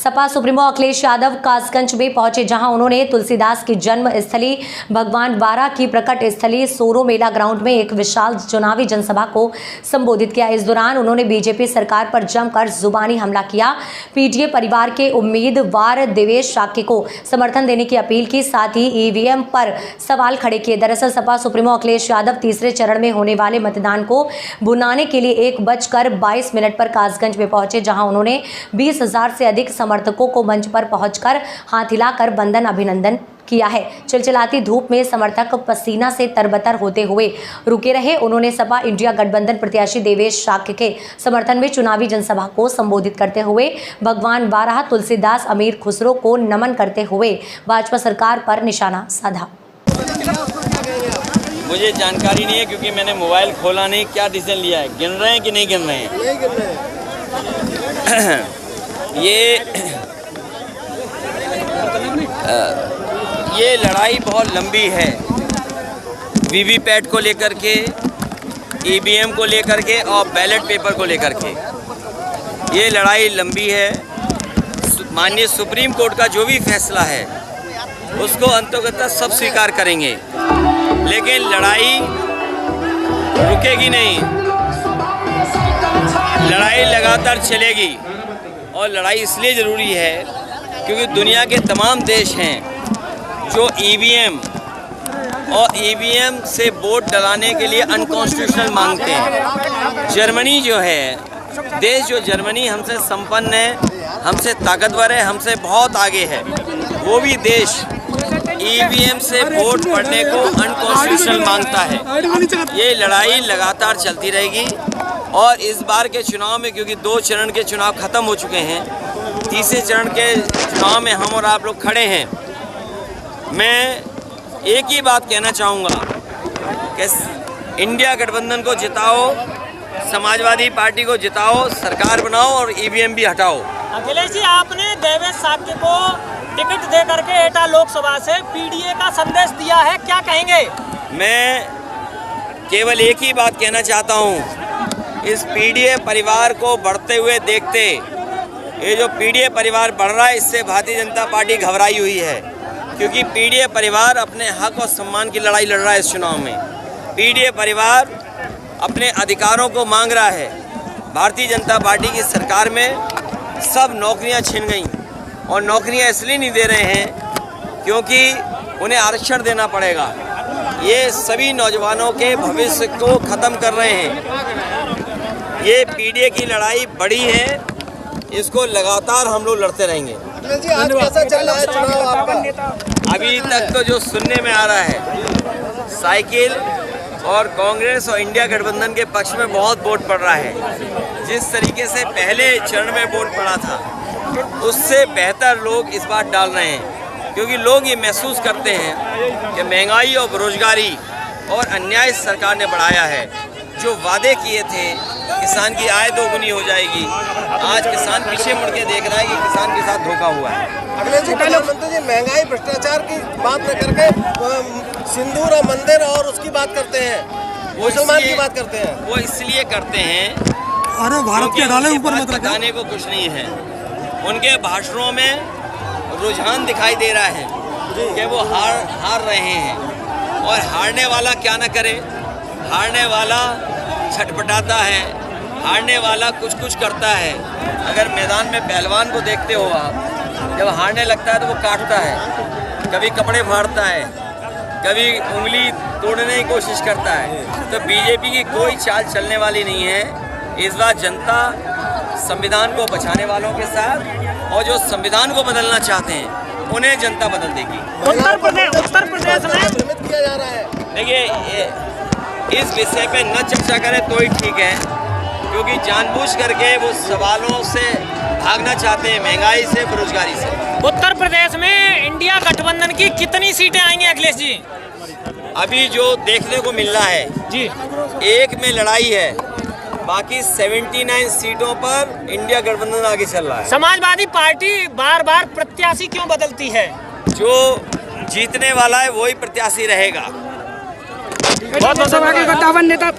Sapa supremo Akhilesh Yadav Kasganj में पहुंचे, जहां उन्होंने तुलसीदास की जन्म स्थली भगवान बारा की प्रकट स्थली सोरो मेला ग्राउंड में एक विशाल चुनावी जनसभा को संबोधित किया। इस दौरान उन्होंने बीजेपी सरकार पर जमकर जुबानी हमला किया, पीडीए परिवार के उम्मीदवार देवेश शाक्य को समर्थन देने की अपील की, साथ ही ईवीएम पर सवाल खड़े किए। दरअसल सपा सुप्रीमो अखिलेश यादव तीसरे चरण में होने वाले मतदान को भुनाने के लिए 1:22 पर कासगंज में पहुंचे, जहां उन्होंने 20,000 से अधिक समर्थकों को मंच पर पहुंचकर हाथ हिलाकर वंदन अभिनंदन किया है। चिलचिलाती धूप में समर्थक पसीना से तरबतर होते हुए रुके रहे। उन्होंने सपा इंडिया गठबंधन प्रत्याशी देवेश शाक्य के समर्थन में चुनावी जनसभा को संबोधित करते हुए भगवान बारह, तुलसीदास, अमीर खुसरो को नमन करते हुए भाजपा सरकार पर निशाना साधा। मुझे जानकारी नहीं है क्योंकि मैंने मोबाइल खोला नहीं। क्या डिसीजन लिया है? गिन रहे हैं कि नहीं गिन रहे हैं? ये लड़ाई बहुत लंबी है। वीवीपैट को लेकर के, ईवीएम को लेकर के और बैलेट पेपर को लेकर के ये लड़ाई लंबी है। माननीय सुप्रीम कोर्ट का जो भी फैसला है उसको अंततः सब स्वीकार करेंगे, लेकिन लड़ाई रुकेगी नहीं। लड़ाई लगातार चलेगी और लड़ाई इसलिए ज़रूरी है क्योंकि दुनिया के तमाम देश हैं जो ईवीएम और ईवीएम से वोट डलाने के लिए अनकॉन्स्टिट्यूशनल मांगते हैं। जर्मनी जो है देश, जो जर्मनी हमसे संपन्न है, हमसे ताकतवर है, हमसे बहुत आगे है, वो भी देश ईवीएम से वोट पड़ने को अनकॉन्स्टिट्यूशनल मांगता है। ये लड़ाई लगातार चलती रहेगी और इस बार के चुनाव में, क्योंकि 2 चरण के चुनाव ख़त्म हो चुके हैं, तीसरे चरण के चुनाव में हम और आप लोग खड़े हैं। मैं एक ही बात कहना चाहूँगा कि इंडिया गठबंधन को जिताओ, समाजवादी पार्टी को जिताओ, सरकार बनाओ और ईवीएम भी हटाओ। अखिलेश जी, आपने देवेश शाक्य को टिकट दे करके एटा लोकसभा से पीडीए का संदेश दिया है, क्या कहेंगे? मैं केवल एक ही बात कहना चाहता हूँ, इस पीडीए परिवार को बढ़ते हुए देखते, ये जो पीडीए परिवार बढ़ रहा है, इससे भारतीय जनता पार्टी घबराई हुई है, क्योंकि पीडीए परिवार अपने हक और सम्मान की लड़ाई लड़ रहा है। इस चुनाव में पीडीए परिवार अपने अधिकारों को मांग रहा है। भारतीय जनता पार्टी की सरकार में सब नौकरियां छिन गईं और नौकरियां इसलिए नहीं दे रहे हैं क्योंकि उन्हें आरक्षण देना पड़ेगा। ये सभी नौजवानों के भविष्य को ख़त्म कर रहे हैं। ये पीडीए की लड़ाई बड़ी है, इसको लगातार हम लोग लड़ते रहेंगे। आज कैसा चल रहा है चुनाव आपका? अभी तक तो जो सुनने में आ रहा है, साइकिल और कांग्रेस और इंडिया गठबंधन के पक्ष में बहुत वोट पड़ रहा है। जिस तरीके से पहले चरण में वोट पड़ा था उससे बेहतर लोग इस बार डाल रहे हैं, क्योंकि लोग ये महसूस करते हैं कि महंगाई और बेरोजगारी और अन्याय सरकार ने बढ़ाया है। जो वादे किए थे, किसान की आय 2 गुनी हो जाएगी, आज किसान पीछे मुड़ के देख रहा है कि किसान के साथ धोखा हुआ है। अखिलेश जी, प्रधानमंत्री जी महंगाई, भ्रष्टाचार की बात न करके सिंदूर और मंदिर और उसकी बात करते हैं, मुसलमान की बात करते हैं। वो इसलिए करते हैं अरे भारत के डाले ऊपर मत बताने को कुछ नहीं है। उनके भाषणों में रुझान दिखाई दे रहा है कि वो हार रहे हैं, और हारने वाला क्या न करे। हारने वाला छटपटाता है, हारने वाला कुछ करता है। अगर मैदान में पहलवान को देखते हो आप, जब हारने लगता है तो वो काटता है, कभी कपड़े फाड़ता है, कभी उंगली तोड़ने की कोशिश करता है। तो बीजेपी की कोई चाल चलने वाली नहीं है। इस बार जनता संविधान को बचाने वालों के साथ, और जो संविधान को बदलना चाहते हैं उन्हें जनता बदल देगी। उत्तर प्रदेश में किया जा रहा है। देखिए, इस विषय पे न चर्चा करें तो ही ठीक है, क्योंकि जानबूझ करके वो सवालों से भागना चाहते हैं, महंगाई से, बेरोजगारी से। उत्तर प्रदेश में इंडिया गठबंधन की कितनी सीटें आएंगी अखिलेश जी? अभी जो देखने को मिल रहा है जी, 1 में लड़ाई है, बाकी 79 सीटों पर इंडिया गठबंधन आगे चल रहा है। समाजवादी पार्टी बार बार प्रत्याशी क्यों बदलती है? जो जीतने वाला है वही प्रत्याशी रहेगा। बहुत नेता